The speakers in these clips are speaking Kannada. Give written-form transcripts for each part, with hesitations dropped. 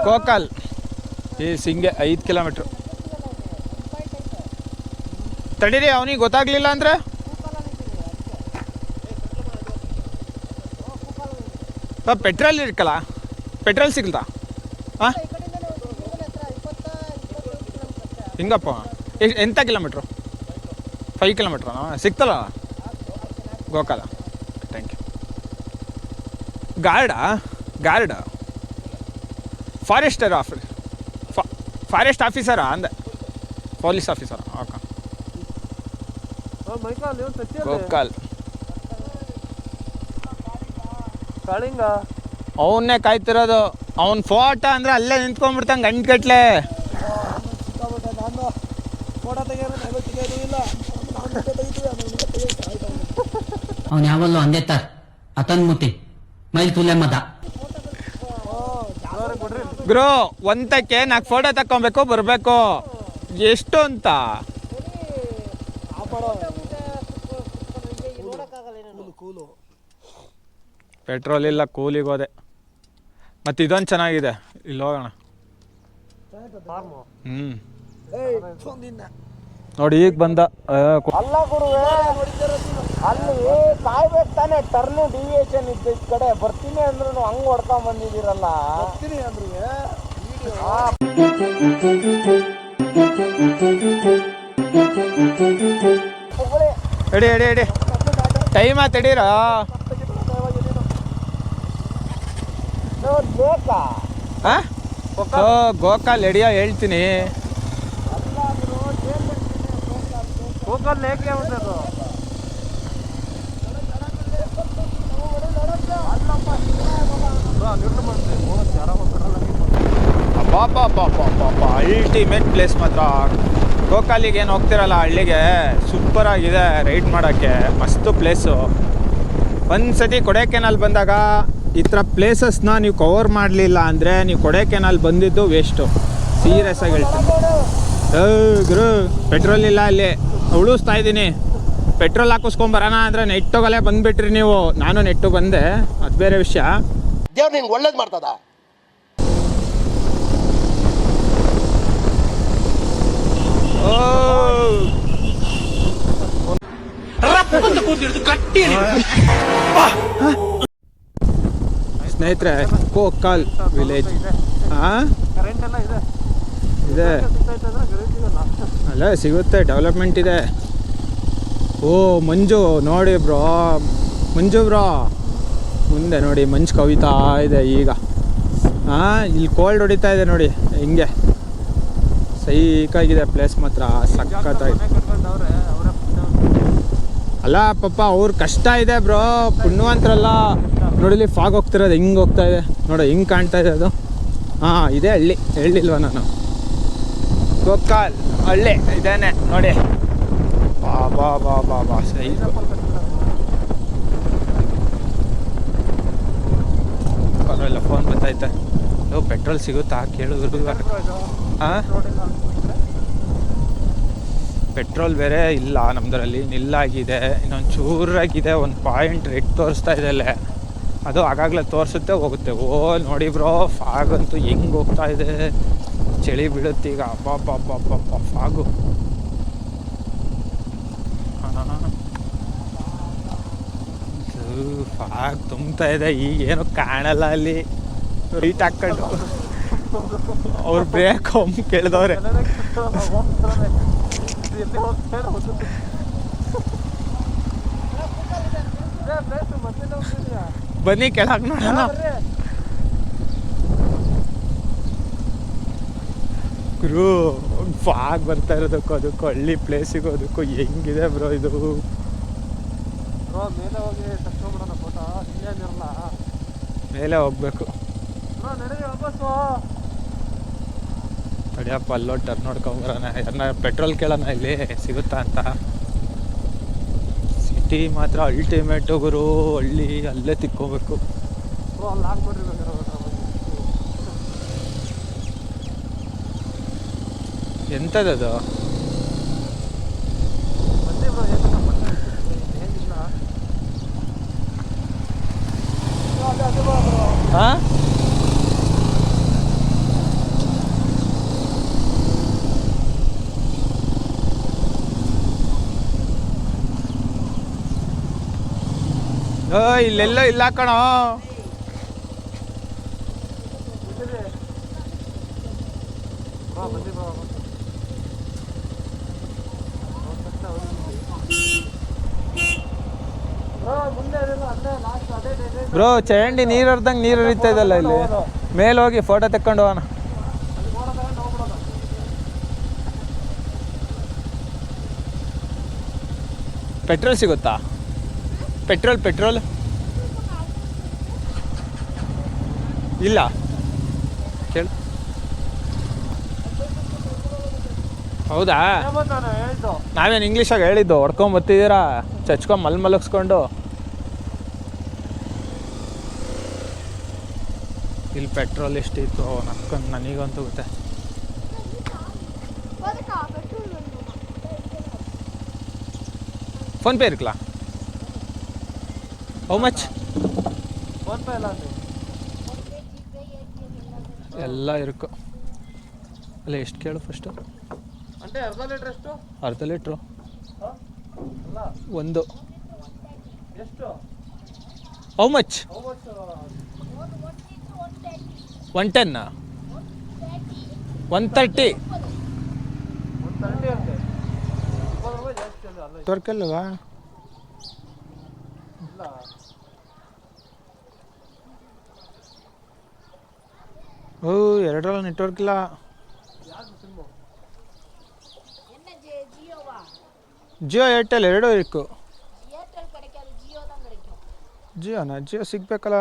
ಗೋಕಾಲ್ ಈ ಸಿಂಗೆ 5 ಕಿಲೋಮೀಟ್ರು. ತಡೀರಿ, ಅವನಿಗೆ ಗೊತ್ತಾಗ್ಲಿಲ್ಲ ಅಂದರೆ ಪೆಟ್ರೋಲ್ ಇರ್ಕಲ್ಲ, ಪೆಟ್ರೋಲ್ ಸಿಗ್ತಾ ಹಾಂ ಹಿಂಗಪ್ಪ. ಎಂಥ ಕಿಲೋಮೀಟ್ರು? 5 ಕಿಲೋಮೀಟ್ರಾ? ಸಿಗ್ತಲ್ಲ ಗೋಕಾಲ. Thank you. ಗಾರ್ಡ ಫಾರೆಸ್ಟ್ ಆಫೀಸರಾ ಅಂದೆ, ಪೊಲೀಸ್ ಆಫೀಸರಾ? ಓಕೆ. ಗೋಕಾಲ್ ಅವನ್ನೇ ಕಾಯ್ತಿರೋದು. ಅವನ ಫೋಟೋ ಅಂದರೆ ಅಲ್ಲೇ ನಿಂತ್ಕೊಂಡ್ಬಿಡ್ತಾನೆ ಗಂಟೆಗಟ್ಲೆ. ಅವನು ಯಾವಲ್ಲೂ ಅಂದೇ ತರ ಅತನ್ಮುತಿ ಮೈಲ್ ತುಲೆ ಮದ ಬ್ರೋ. ಒಂದಕ್ಕೆ 4 ಫೋಟೋ ತಕ್ಕೊಬೇಕು, ಬರಬೇಕು. ಎಷ್ಟು ಅಂತ ಪೆಟ್ರೋಲ್ ಇಲ್ಲ, ಕೂಲಿಗೆ ಹೋದೆ. ಮತ್ತು ಇದೊಂದು ಚೆನ್ನಾಗಿದೆ, ಇಲ್ಲಿ ಹೋಗೋಣ. ನೋಡಿ ಈಗ ಬಂದ. ಅಲ್ಲ ಗುರುವೇ, ಅಲ್ಲಿ ಕಾಯ್ಬೇಕು ತಾನೆ, ಟರ್ನು ಡಿವಿಯೇಷನ್ ಇದ್ದ ಈ ಕಡೆ ಬರ್ತೀನಿ ಅಂದ್ರೂ ಹಂಗ್ ಹೊಡ್ಕೊಂಡ್ ಬಂದಿದ್ದೀರಲ್ಲ. ಬರ್ತೀನಿ ಅಂದ್ರು ಎಡಿ ಟೈಮ್ ತಡೀರ. ಬೇಕಾ ಗೋಕಾಲ್ ಎಡಿಯೋ ಹೇಳ್ತೀನಿ. ಗೋಕಾಲ್ ಲೇಕೆ ಉಂಟದು? ಅಲ್ಟಿಮೇಟ್ ಪ್ಲೇಸ್ ಮಾತ್ರ. ಗೋಕಾಲಿಗೆ ಏನು ಹೋಗ್ತಿರಲ್ಲ ಹಳ್ಳಿಗೆ, ಸೂಪರ್ ಆಗಿದೆ ರೈಡ್ ಮಾಡೋಕ್ಕೆ, ಮಸ್ತು ಪ್ಲೇಸು. ಒಂದು ಸತಿ ಕೊಡೈಕೆನಾಲ್ ಬಂದಾಗ ಈ ಥರ ಪ್ಲೇಸಸ್ನ ನೀವು ಕವರ್ ಮಾಡಲಿಲ್ಲ ಅಂದರೆ ನೀವು ಕೊಡೈಕೆನಾಲ್ ಬಂದಿದ್ದು ವೇಸ್ಟು. ಸೀರಿಯಸ್ ಆಗಿ ಹೇಳ್ತೀನಿ ಗುರು. ಪೆಟ್ರೋಲ್ ಇಲ್ಲ ಅಲ್ಲಿ, ಉಳಿಸ್ತಾ ಇದ್ದೀನಿ. ಪೆಟ್ರೋಲ್ ಹಾಕಿಸ್ಕೊಂಬರೋಣ ಅಂದರೆ ನೆಟ್ಟೋಗಲ್ಲೇ ಬಂದುಬಿಟ್ರಿ ನೀವು. ನಾನು ನೆಟ್ಟು ಬಂದೆ, ಅದು ಬೇರೆ ವಿಷಯ. ದೇವ್ರು ನಿನ್ಗೆ ಒಳ್ಳೇದು ಮಾಡ್ತದ. ಸ್ನೇಹಿತರೆ, ಗೋಕಾಲ್ ವಿಲೇಜ್ ಇದೆ ಅಲ್ಲ, ಸಿಗುತ್ತೆ, ಡೆವಲಪ್ಮೆಂಟ್ ಇದೆ. ಓ ಮಂಜು ನೋಡಿ ಬ್ರೋ, ಮಂಜು ಬ್ರೋ ಮುಂದೆ ನೋಡಿ ಮಂಜು ಕವಿತಾ ಇದೆ ಈಗ. ಇಲ್ಲಿ ಕೋಲ್ಡ್ ಹೊಡಿತಾ ಇದೆ ನೋಡಿ ಹಿಂಗೆ. ಸೈಕಾಗಿದೆ ಪ್ಲೇಸ್ ಮಾತ್ರ, ಸಖತ್ತಾಗಿದೆ. ಅಲ್ಲ ಪಾಪ ಅವ್ರ ಕಷ್ಟ ಇದೆ ಬ್ರೋ, ಪುಣ್ಯವಂತರಲ್ಲ. ನೋಡಿಲಿ ಫಾಗ್ ಹೋಗ್ತಿರೋದು ಹಿಂಗೆ ಹೋಗ್ತಾ ಇದೆ ನೋಡಿ, ಹಿಂಗೆ ಕಾಣ್ತಾ ಇದೆ ಅದು. ಇದೇ ಹಳ್ಳಿ, ಹೇಳಿಲ್ವ ನಾನು? ಗೋಕಾಲ್ ಹಳ್ಳಿ ಇದೇನೆ ನೋಡಿ. ಬಾ ಸೈ. ಪರವಾಗಿಲ್ಲ, ಫೋನ್ ಬರ್ತೈತೆ. ಪೆಟ್ರೋಲ್ ಸಿಗುತ್ತಾ ಕೇಳಿದ್ರು. ಪೆಟ್ರೋಲ್ ಬೇರೆ ಇಲ್ಲ ನಮ್ಮದ್ರಲ್ಲಿ, ನಿಲ್ಲಾಗಿದೆ. ಇನ್ನೊಂದು ಚೂರಾಗಿದೆ, 1 ಪಾಯಿಂಟ್ ರೆಡ್ ತೋರಿಸ್ತಾ ಇದೆ ಅಲ್ಲೇ. ಅದು ಆಗಾಗಲೇ ತೋರಿಸುತ್ತೆ, ಹೋಗುತ್ತೆ. ಓ ನೋಡಿ ಬ್ರೋ, ಫಾಗ್ ಅಂತೂ ಹೆಂಗೆ ಹೋಗ್ತಾ ಇದೆ. ಚಳಿ ಬೀಳುತ್ತೆ ಈಗ. ಅಬ್ಬಾ ಫಾಗು. ಫಾಗ್ ತುಂಬ್ತಾ ಇದೆ. ಈಗೇನು ಕಾಣಲ್ಲ ಅಲ್ಲಿ. ರೈಟ್ ಹಾಕೊಂಡು ಅವ್ರು ಬ್ರೇಕ್ ಒಮ್ಮೆ ಕೇಳಿದವ್ರೆ. ಬನ್ನಿ ಕೆಳಗೆ ನೋಡೋಣ. ಗುರು ಫಾಗ್ ಬರ್ತಾ ಇರೋದಕ್ಕೂ ಅದಕ್ಕೂ ಹಳ್ಳಿ ಪ್ಲೇಸಿಗೂ ಅದಕ್ಕೂ ಹೆಂಗಿದೆ ಬ್ರೋ ಇದು. ಮೇಲೆ ಹೋಗ್ಬೇಕು. ತಡಿಯಪ್ಪ, ಅಲ್ಲೋ ಟರ್ನ್ ನೋಡ್ಕೊಂಬರೋಣ. ಯಾರನ್ನ ಪೆಟ್ರೋಲ್ ಕೇಳೋಣ ಇಲ್ಲಿ ಸಿಗುತ್ತಾ ಅಂತ. ಸಿಟಿ ಮಾತ್ರ ಅಲ್ಟಿಮೇಟು ಗುರು. ಹಳ್ಳಿ ಅಲ್ಲೇ ತಿಕ್ಕೋಬೇಕು. ಎಂಥದ್ದು? ಇಲ್ಲೆಲ್ಲ ಇಲ್ಲ ಕಣೋ. ಬ್ರೋ ಚರಂಡಿ ನೀರು ಹರಿದಂಗೆ ನೀರು ಹರಿತಾ ಇದಲ್ಲ ಇಲ್ಲಿ. ಮೇಲೆ ಹೋಗಿ ಫೋಟೋ ತೆಕ್ಕೊಂಡು ಹೋಗೋಣ. ಪೆಟ್ರೋಲ್ ಸಿಗುತ್ತಾ? ಪೆಟ್ರೋಲ್ ಇಲ್ಲ ಕೇಳು. ಹೌದಾ? ನಾವೇನು ಇಂಗ್ಲೀಷಾಗ ಹೇಳಿದ್ದು ಹೊಡ್ಕೊಂಬತ್ತಿದ್ದೀರಾ ಚಚ್ಕೊಂಡ್ ಮಲ್ಮಲಗಿಸ್ಕೊಂಡು. ಇಲ್ಲಿ ಪೆಟ್ರೋಲ್ ಎಷ್ಟಿತ್ತು ನಕ್ಕೊಂಡು ನನಗಂತೂ ಗೊತ್ತೆ. ಫೋನ್ಪೇ ಇರ್ಕಲಾ? How much? ಎಲ್ಲ ಇರಕು. ಅಲ್ಲ ಎಷ್ಟು ಕೇಳು ಫಸ್ಟು? ಅರ್ಧ ಲೀಟ್ರು ಒಂದು. How much? 110 130 ತೋರ್ಕಲ್ವಾ? ಓ ಎರಡರಲ್ಲ ನೆಟ್ವರ್ಕ್ ಇಲ್ಲ. ಜಿಯೋ ಏರ್ಟೆಲ್ ಎರಡೂ ಇರಕು. ಜಿಯೋನಾ? ಜಿಯೋ ಸಿಗ್ಬೇಕಲ್ಲ.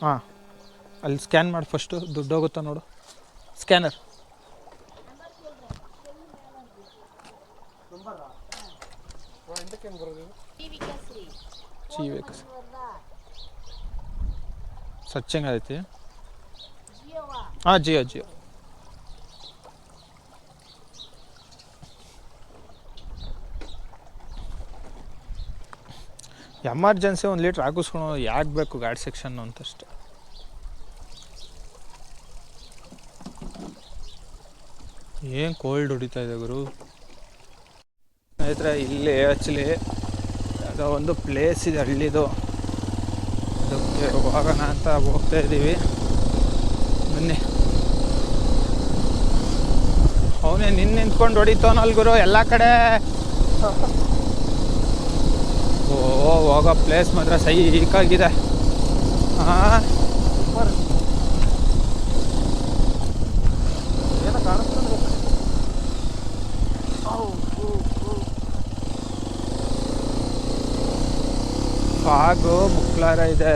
ಹಾಂ ಅಲ್ಲಿ ಸ್ಕ್ಯಾನ್ ಮಾಡಿ ಫಸ್ಟು ದುಡ್ಡು ಹೋಗುತ್ತಾ ನೋಡು. ಸ್ಕ್ಯಾನರ್ ಸರ್ಚಿಂಗ್ ಐತಿ. ಹಾಂ ಜಿಯೋ. Emergency 1 litre ಹಾಕಿಸ್ಕೊಳೋ. ಯಾಕೆ ಬೇಕು ಗಾಡಿ ಸೆಕ್ಷನ್ನು ಅಂತಷ್ಟೆ. ಏನು ಕೋಲ್ಡ್ ಹೊಡಿತಾ ಇದೆ ಗುರು. ಸ್ನೇಹಿತರೆ ಇಲ್ಲಿ ಆ್ಯಕ್ಚುಲಿ ಯಾವುದೋ ಒಂದು ಪ್ಲೇಸ್ ಇದೆ ಹಳ್ಳಿದು, ಅದಕ್ಕೆ ಹೋಗೋಣ ಅಂತ ಹೋಗ್ತಾ ಇದ್ದೀವಿ. ಬನ್ನಿ. ಅವನೇ ನಿಂತ್ಕೊಂಡು ಹೊಡಿತಾವನಲ್ ಗುರು ಎಲ್ಲ ಕಡೆ. ಓ ಹೋಗೋ ಪ್ಲೇಸ್ ಮಾತ್ರ ಸೈಕಾಗಿದೆ. ಹಾಂ ಫಾಗು ಮುಕ್ಲಾರ ಇದೆ.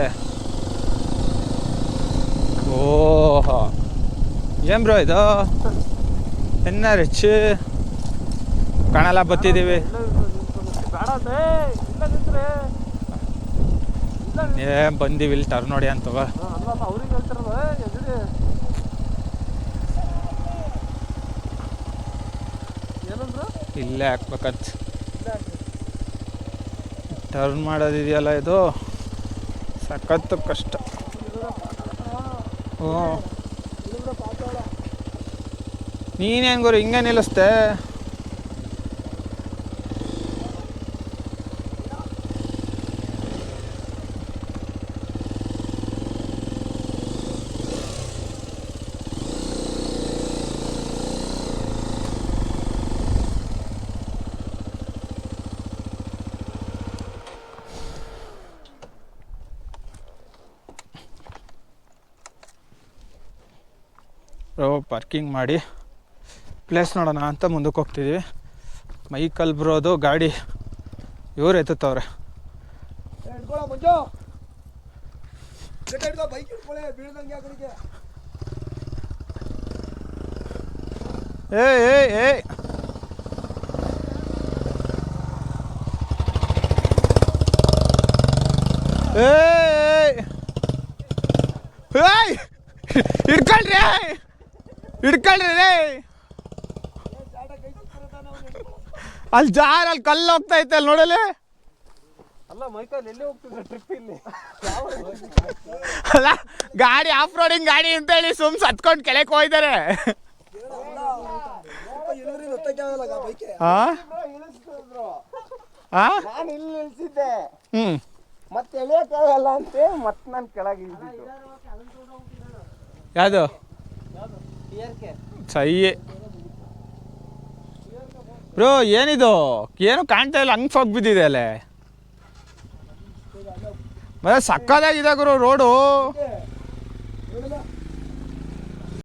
ಓಹೋ ಏನು ಬ್ರೋ ಇದು? NRH ಕಾಣಲ್ಲ ಬತ್ತಿದ್ದೀವಿ. ಏನ್ ಬಂದೀವಿ ಇಲ್ಲಿ ಟರ್ನ್ ನೋಡಿ ಅಂತ. ಇಲ್ಲೇ ಹಾಕ್ಬೇಕಂತ ಟರ್ನ್ ಮಾಡೋದಿದೆಯಲ್ಲ ಇದು ಸಖತ್ತು ಕಷ್ಟ. ಹ್ಞೂ ನೀನೇನು ಗುರು ಹಿಂಗೆ ನಿಲ್ಲಿಸ್ತೆ? ಪಾರ್ಕಿಂಗ್ ಮಾಡಿ ಪ್ಲೇಸ್ ನೋಡೋಣ ಅಂತ ಮುಂದಕ್ಕೆ ಹೋಗ್ತಿದ್ದೀವಿ. ಮೈಕಲ್ ಬ್ರೋದು ಗಾಡಿ ಇವ್ರು ಎತ್ತುತ್ತವ್ರೆ. ಏ ಹಿಡ್ಕೊಳ್ರಿ ರೇ. ಅಲ್ಲಿ ಜಾರ್ ಅಲ್ಲಿ ಕಲ್ಲು ಹೋಗ್ತಾ ಐತೆ ಅಲ್ಲಿ ನೋಡಲಿ. ಅಲ್ಲ ಮೈಕಲ್ ಎಲ್ಲಿ ಹೋಗ್ತಿದ್ರೆ ಟ್ರಿಪ್ ಇಲ್ಲಿ? ಅಲ್ಲ ಗಾಡಿ ಆಫ್ ರೋಡಿಂಗ್ ಗಾಡಿ ಅಂತೇಳಿ ಸುಮ್ ಸತ್ಕೊಂಡು ಕೆಳಕ್ಕೆ ಹೋಯ್ತಾರೆ. ಇಳಿಸ್ತಿದ್ರು. ಆ ನಾನು ಇಲ್ಲಿ ನಿಲ್ಸಿದ್ದೆ, ಹ್ಞೂ ಮತ್ತೆ ಎಳಿಯಕ್ಕಾಗಲ್ಲ ಅಂತೆ ಮತ್ತೆ ನಾನು ಕೆಳಗೆ ಇಳಿದಿದ್ದು. ಯಾವುದು ಸೈ ಬ್ರೋ ಏನಿದು ಏನು ಕಾಣ್ತಾ ಇಲ್ಲ, ಹಂಗೆ ಫಾಗ್ ಬಿದ್ದಿದೆ ಅಲ್ಲೇ. ಮತ್ತೆ ಸಕ್ಕದಾಗಿದೆ ಗುರು ರೋಡು.